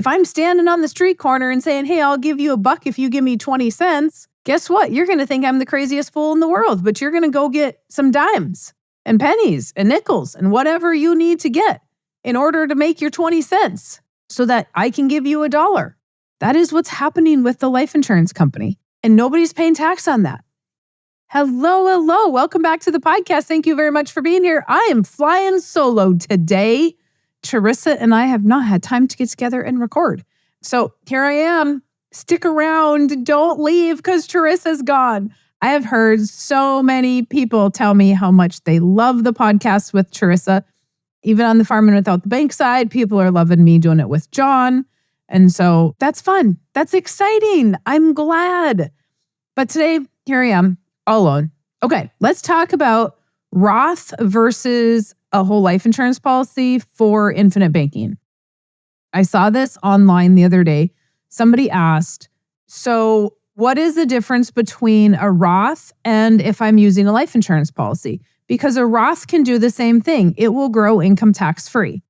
If I'm standing on the street corner and saying, hey, I'll give you $1 if you give me 20 cents, guess what? You're going to think I'm the craziest fool in the world, but you're going to go get some dimes and pennies and nickels and whatever you need to get in order to make your 20 cents so that I can give you $1. That is what's happening with the life insurance company. And nobody's paying tax on that. Hello. Welcome back to the podcast. Thank you very much for being here. I am flying solo today. Charissa and I have not had time to get together and record. So here I am. Stick around. Don't leave because Charissa's gone. I have heard so many people tell me how much they love the podcast with Charissa. Even on the Farming Without the Bank side, people are loving me doing it with John. And so that's fun. That's exciting. I'm glad. But today, here I am, all alone. Okay, let's talk about Roth versus a whole life insurance policy for infinite banking. I saw this online the other day. Somebody asked, so what is the difference between a Roth and if I'm using a life insurance policy? Because a Roth can do the same thing. It will grow income tax free.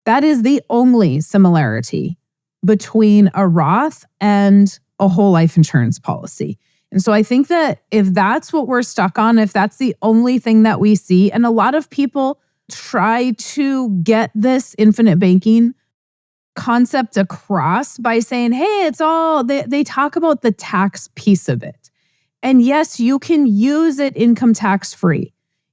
That is the only similarity between a Roth and a whole life insurance policy. And so I think that if that's what we're stuck on, if that's the only thing that we see, and a lot of people try to get this infinite banking concept across by saying, hey, it's all, they talk about the tax piece of it. And yes, you can use it income tax free.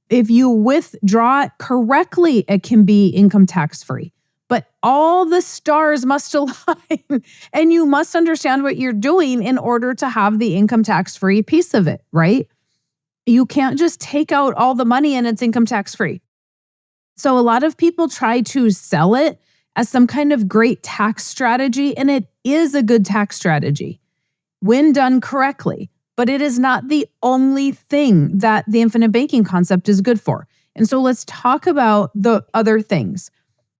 If you withdraw it correctly, it can be income tax free. But all the stars must align and you must understand what you're doing in order to have the income tax free piece of it, right? You can't just take out all the money and it's income tax free. So a lot of people try to sell it as some kind of great tax strategy, and it is a good tax strategy when done correctly, but it is not the only thing that the infinite banking concept is good for. And so let's talk about the other things.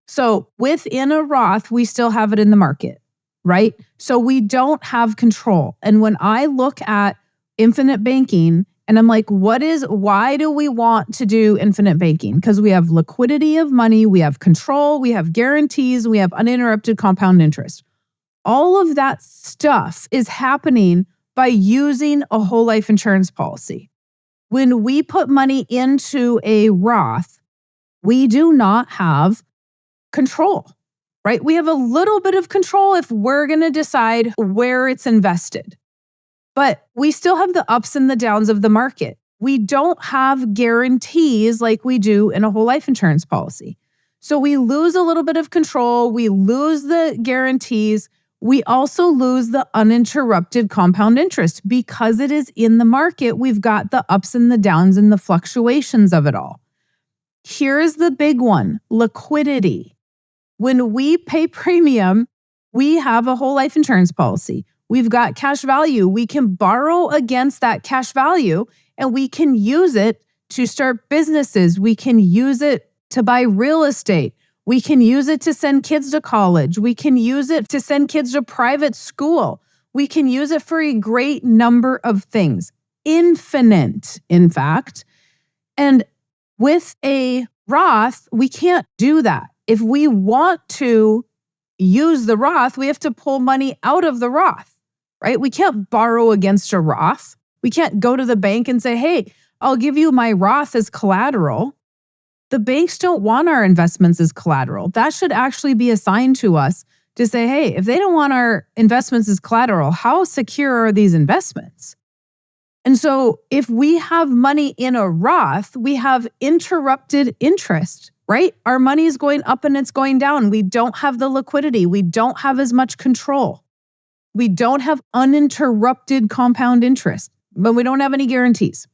So within a Roth, we still have it in the market, right? So we don't have control. And when I look at infinite banking and I'm like, why do we want to do infinite banking? Because we have liquidity of money, we have control, we have guarantees, we have uninterrupted compound interest. All of that stuff is happening by using a whole life insurance policy. When we put money into a Roth, we do not have control, right? We have a little bit of control if we're going to decide where it's invested. But we still have the ups and the downs of the market. We don't have guarantees like we do in a whole life insurance policy. So we lose a little bit of control. We lose the guarantees. We also lose the uninterrupted compound interest because it is in the market. We've got the ups and the downs and the fluctuations of it all. Here's the big one, liquidity. When we pay premium, we have a whole life insurance policy. We've got cash value. We can borrow against that cash value and we can use it to start businesses. We can use it to buy real estate. We can use it to send kids to college. We can use it to send kids to private school. We can use it for a great number of things. Infinite, in fact. And with a Roth, we can't do that. If we want to use the Roth, we have to pull money out of the Roth, right? We can't borrow against a Roth. We can't go to the bank and say, hey, I'll give you my Roth as collateral. The banks don't want our investments as collateral. That should actually be assigned to us to say, hey, if they don't want our investments as collateral, how secure are these investments? And so if we have money in a Roth, we have interrupted interest, right? Our money is going up and it's going down. We don't have the liquidity. We don't have as much control. We don't have uninterrupted compound interest, but we don't have any guarantees.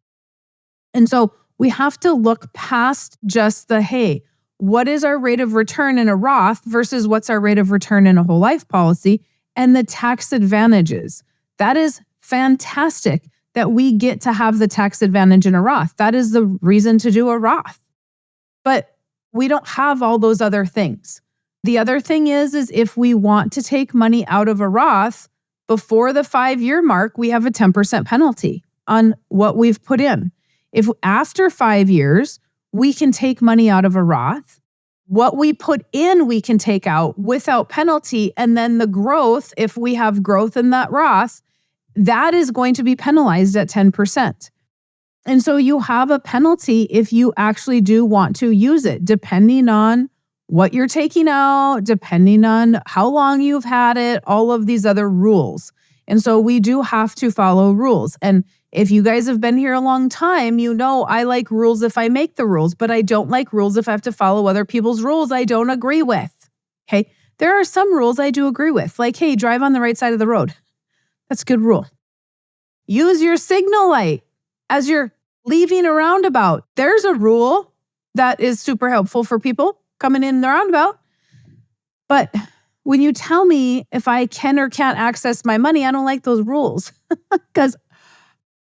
And so we have to look past just the, hey, what is our rate of return in a Roth versus what's our rate of return in a whole life policy and the tax advantages. That is fantastic that we get to have the tax advantage in a Roth. That is the reason to do a Roth. But we don't have all those other things. The other thing is if we want to take money out of a Roth before the 5-year mark, we have a 10% penalty on what we've put in. If after 5 years, we can take money out of a Roth, What we put in, we can take out without penalty. And then the growth, if we have growth in that Roth, that is going to be penalized at 10%. And so you have a penalty if you actually do want to use it, depending on what you're taking out, depending on how long you've had it, all of these other rules. And so we do have to follow rules. And if you guys have been here a long time, you know I like rules if I make the rules, but I don't like rules if I have to follow other people's rules I don't agree with. Okay? There are some rules I do agree with, like, hey, drive on the right side of the road. That's a good rule. Use your signal light as you're leaving a roundabout. There's a rule that is super helpful for people coming in the roundabout. But when you tell me if I can or can't access my money, I don't like those rules because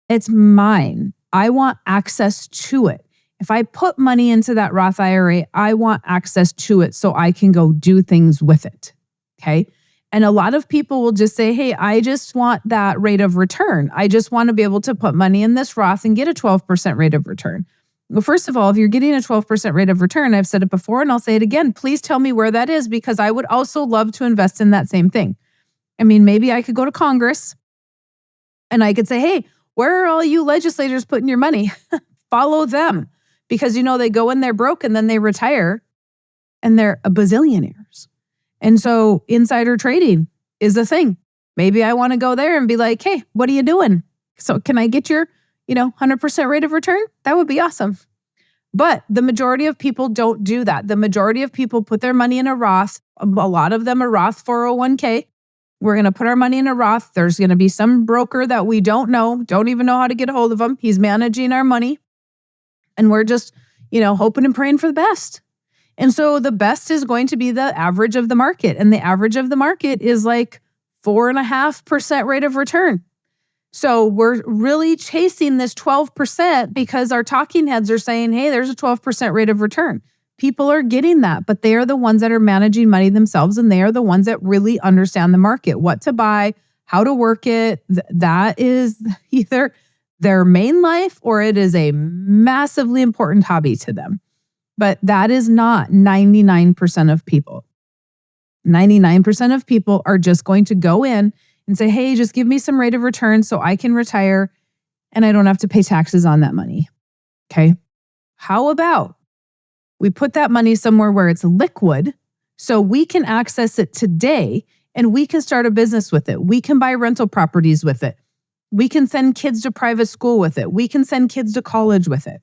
it's mine. I want access to it. If I put money into that Roth IRA, I want access to it so I can go do things with it. Okay. And a lot of people will just say, hey, I just want that rate of return. I just want to be able to put money in this Roth and get a 12% rate of return. Well, first of all, if you're getting a 12% rate of return, I've said it before and I'll say it again, please tell me where that is because I would also love to invest in that same thing. I mean, maybe I could go to Congress and I could say, hey, where are all you legislators putting your money? Follow them because, you know, they go in there broke and then they retire and they're a bazillionaires. And so insider trading is a thing. Maybe I want to go there and be like, hey, what are you doing? So can I get your, 100% rate of return? That would be awesome. But the majority of people don't do that. The majority of people put their money in a Roth, a lot of them a Roth 401k. We're going to put our money in a Roth. There's going to be some broker that we don't even know how to get a hold of him. He's managing our money. And we're just, hoping and praying for the best. And so the best is going to be the average of the market. And the average of the market is like 4.5% rate of return. So we're really chasing this 12% because our talking heads are saying, hey, there's a 12% rate of return. People are getting that, but they are the ones that are managing money themselves. And they are the ones that really understand the market, what to buy, how to work it. That is either their main life or it is a massively important hobby to them. But that is not 99% of people. 99% of people are just going to go in and say, hey, just give me some rate of return so I can retire and I don't have to pay taxes on that money. Okay. How about we put that money somewhere where it's liquid so we can access it today and we can start a business with it. We can buy rental properties with it. We can send kids to private school with it. We can send kids to college with it.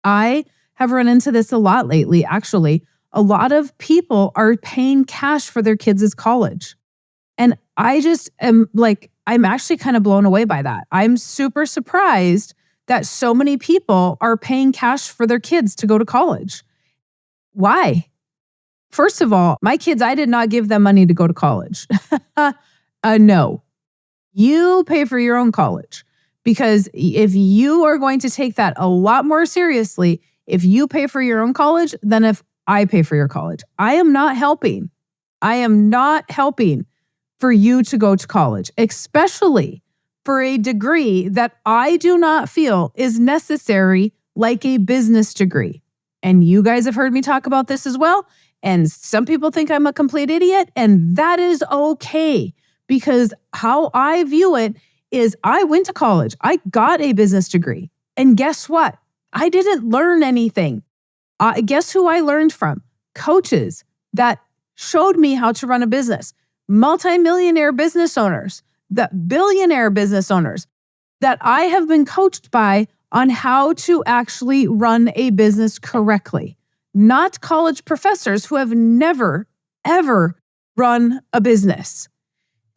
I have run into this a lot lately. Actually, a lot of people are paying cash for their kids' college. And I just am I'm actually kind of blown away by that. I'm super surprised that so many people are paying cash for their kids to go to college. Why? First of all, my kids, I did not give them money to go to college. No. You pay for your own college because if you are going to take that a lot more seriously, if you pay for your own college than if I pay for your college. I am not helping. For you to go to college, especially for a degree that I do not feel is necessary, like a business degree. And you guys have heard me talk about this as well. And some people think I'm a complete idiot, and that is okay. Because how I view it is I went to college. I got a business degree. And guess what? I didn't learn anything. Guess who I learned from? Coaches that showed me how to run a business. Multi-millionaire business owners, the billionaire business owners that I have been coached by on how to actually run a business correctly. Not college professors who have never, ever run a business.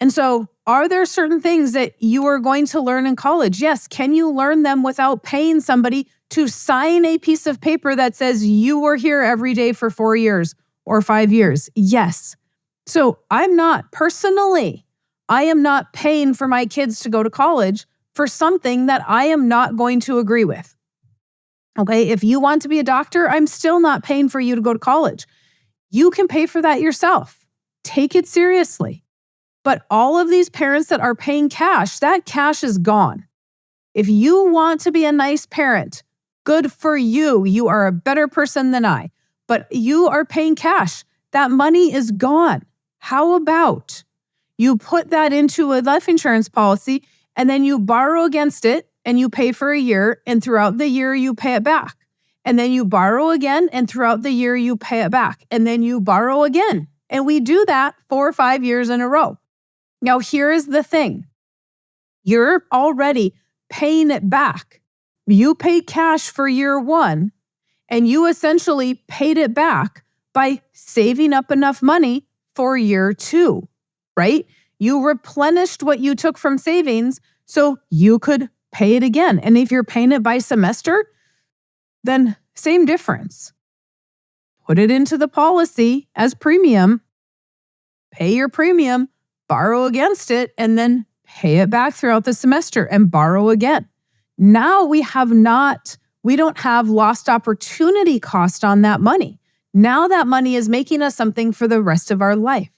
And so are there certain things that you are going to learn in college? Yes. Can you learn them without paying somebody to sign a piece of paper that says you were here every day for 4 years or 5 years? Yes. So I am not paying for my kids to go to college for something that I am not going to agree with. Okay. If you want to be a doctor, I'm still not paying for you to go to college. You can pay for that yourself. Take it seriously. But all of these parents that are paying cash, that cash is gone. If you want to be a nice parent, good for you. You are a better person than I. but you are paying cash. That money is gone. How about you put that into a life insurance policy and then you borrow against it and you pay for a year, and throughout the year you pay it back. And then you borrow again, and throughout the year you pay it back. And then you borrow again. And we do that 4 or 5 years in a row. Now, here is the thing. You're already paying it back. You paid cash for year 1, and you essentially paid it back by saving up enough money for year 2, right? You replenished what you took from savings so you could pay it again. And if you're paying it by semester, then same difference. Put it into the policy as premium, pay your premium, borrow against it, and then pay it back throughout the semester and borrow again. Now we don't have lost opportunity cost on that money. Now that money is making us something for the rest of our life.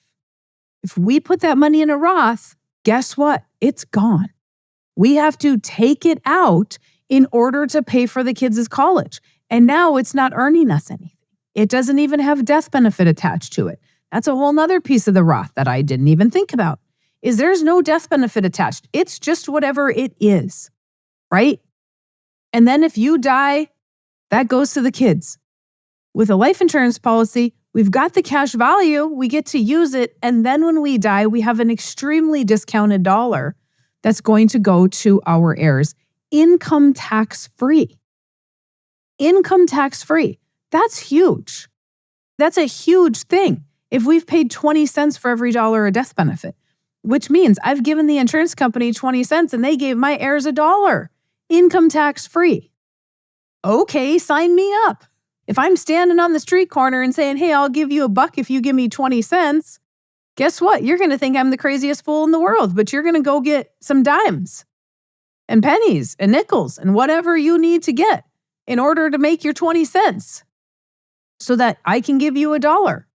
If we put that money in a Roth, guess what? It's gone. We have to take it out in order to pay for the kids' college. And now it's not earning us anything. It doesn't even have death benefit attached to it. That's a whole nother piece of the Roth that I didn't even think about, is there's no death benefit attached. It's just whatever it is, right? And then if you die, that goes to the kids. With a life insurance policy, we've got the cash value, we get to use it, and then when we die, we have an extremely discounted dollar that's going to go to our heirs. Income tax free. Income tax free. That's huge. That's a huge thing. If we've paid 20 cents for every dollar of death benefit, which means I've given the insurance company 20 cents and they gave my heirs $1. Income tax free. Okay, sign me up. If I'm standing on the street corner and saying, hey, I'll give you $1 if you give me 20 cents, guess what? You're going to think I'm the craziest fool in the world, but you're going to go get some dimes and pennies and nickels and whatever you need to get in order to make your 20 cents so that I can give you $1.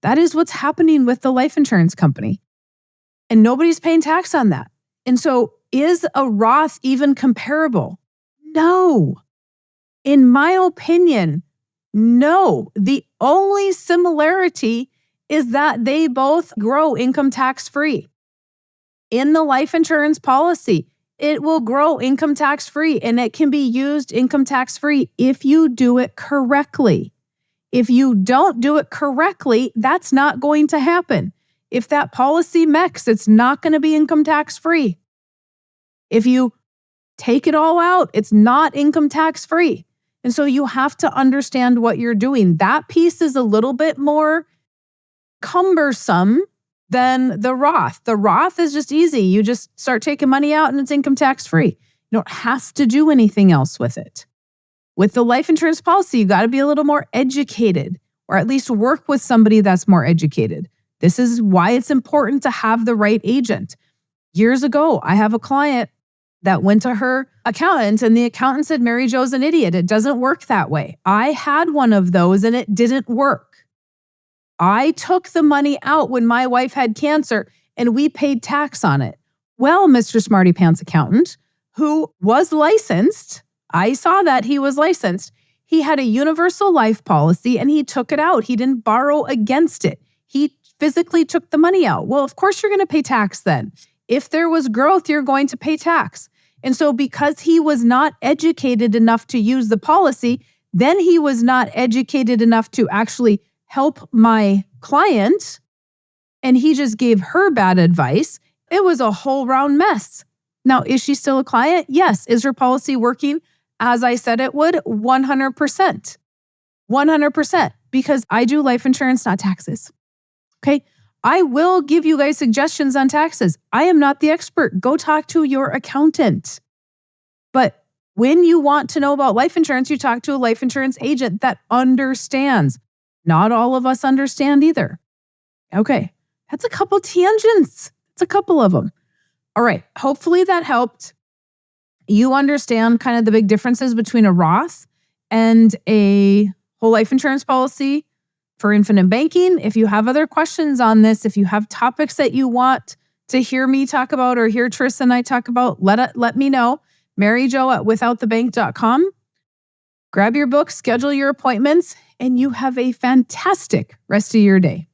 That is what's happening with the life insurance company. And nobody's paying tax on that. And so is a Roth even comparable? No. In my opinion, no. The only similarity is that they both grow income tax free. In the life insurance policy, it will grow income tax free, and it can be used income tax free if you do it correctly. If you don't do it correctly, that's not going to happen. If that policy mechs, it's not going to be income tax free. If you take it all out, it's not income tax free. And so you have to understand what you're doing. That piece is a little bit more cumbersome than the Roth. The Roth is just easy. You just start taking money out and it's income tax free. You don't have to do anything else with it. With the life insurance policy, you got to be a little more educated, or at least work with somebody that's more educated. This is why it's important to have the right agent. Years ago, I have a client that went to her accountant and the accountant said, Mary Jo's an idiot. It doesn't work that way. I had one of those and it didn't work. I took the money out when my wife had cancer and we paid tax on it. Well, Mr. Smarty Pants accountant, who was licensed, I saw that he was licensed. He had a universal life policy and he took it out. He didn't borrow against it. He physically took the money out. Well, of course you're going to pay tax then. If there was growth, you're going to pay tax. And so because he was not educated enough to use the policy, then he was not educated enough to actually help my client, and he just gave her bad advice. It was a whole round mess. Now, is she still a client? Yes. Is her policy working as I said it would? 100%. 100%. Because I do life insurance, not taxes. Okay? I will give you guys suggestions on taxes. I am not the expert. Go talk to your accountant. But when you want to know about life insurance, you talk to a life insurance agent that understands. Not all of us understand either. Okay, that's a couple tangents. It's a couple of them. All right, hopefully that helped. You understand kind of the big differences between a Roth and a whole life insurance policy for infinite banking. If you have other questions on this, if you have topics that you want to hear me talk about or hear Tris and I talk about, let me know. MaryJo at withoutthebank.com. Grab your book, schedule your appointments, and you have a fantastic rest of your day.